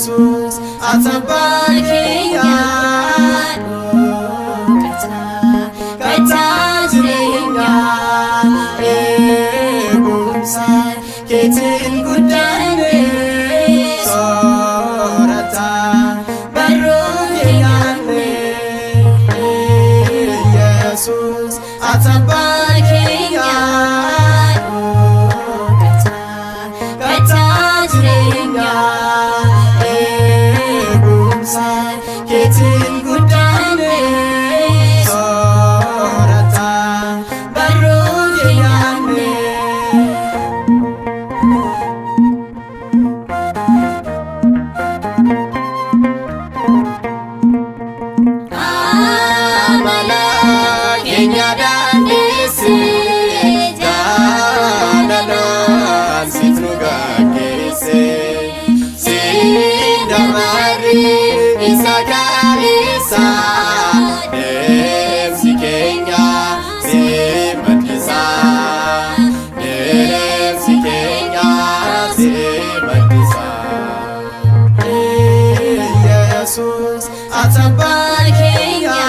ኢየሱስ አጸባቂያ ከታጅሬኛ ኤጉምሳር ኬትን ጉዳይኔ ሶረታ በሮያኔ ኢየሱስ አጸባቂያ ከታጅሬኛ ኤጉምሳር ኬትን ጉዳይኔ ሶረታ በሮያኔ Kenya dandisi jalanan situga kese sindamari isakarisa demsi Kenya simatisa demsi Kenya simatisa Jesus atabakiya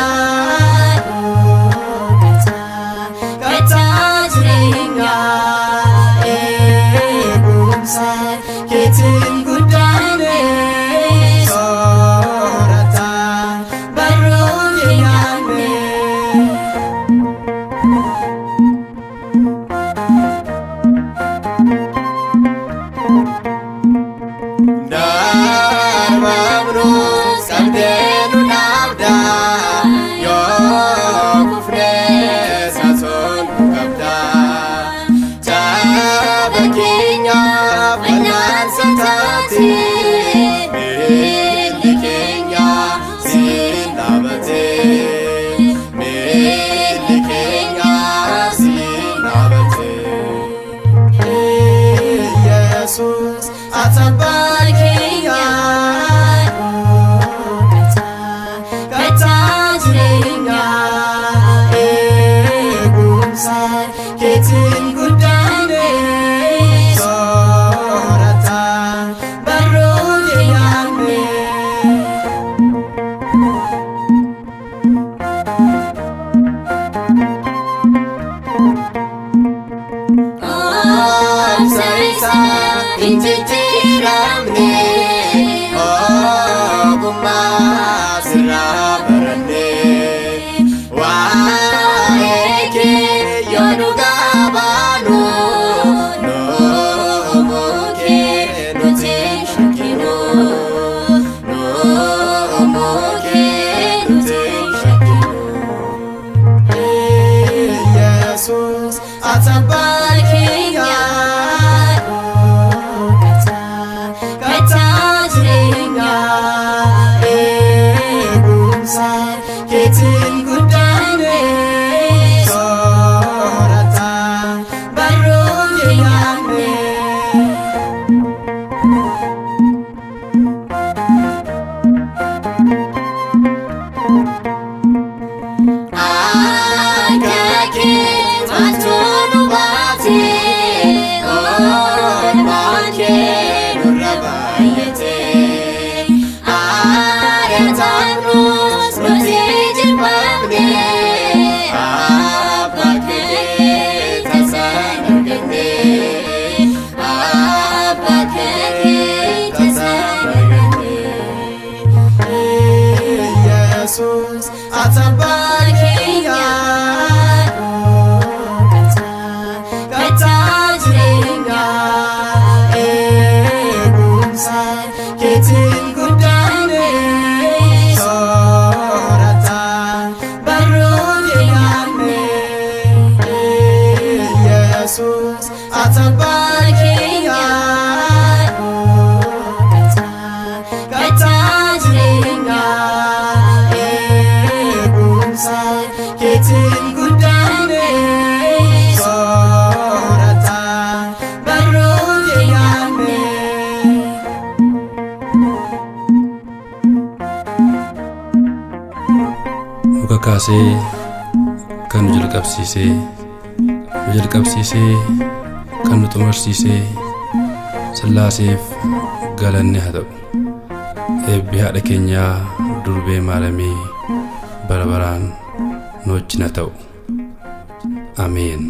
ኬትን ጉዳይኔ ሶረታ በሮያኔ ዳርማምኖ ሰምደኑ ናብዳ ዮኩፍሬ ሳሶን ከብዳ ቻበኪኛ Santati Mili Kenya Sinabate Mili Kenya Sinabate Jesus Atabakiya Katajrinya Egumsar Ketin Gudane Injitiramne ogumma sirabarane waeke yonugabano no moke no tishakino no moke no tishakino Jesus atabakiya Ketin gudane sorata baroyane akake matonu bate on manke nurabayete ayatanu Jesus atabakiya katajrinya egumsar ketin gudane sorata baroyane Jesus atabakiya katajrinya Ketin gudane sorata baroyane Muka kaasee kan nu jalqabsiisee kan nu xumursiisee Sillaaseef galanni haa ta'u. eebbi haadha keenyaa durbee maaramii bara baraan nu wajjin haa ta'u. Ameen.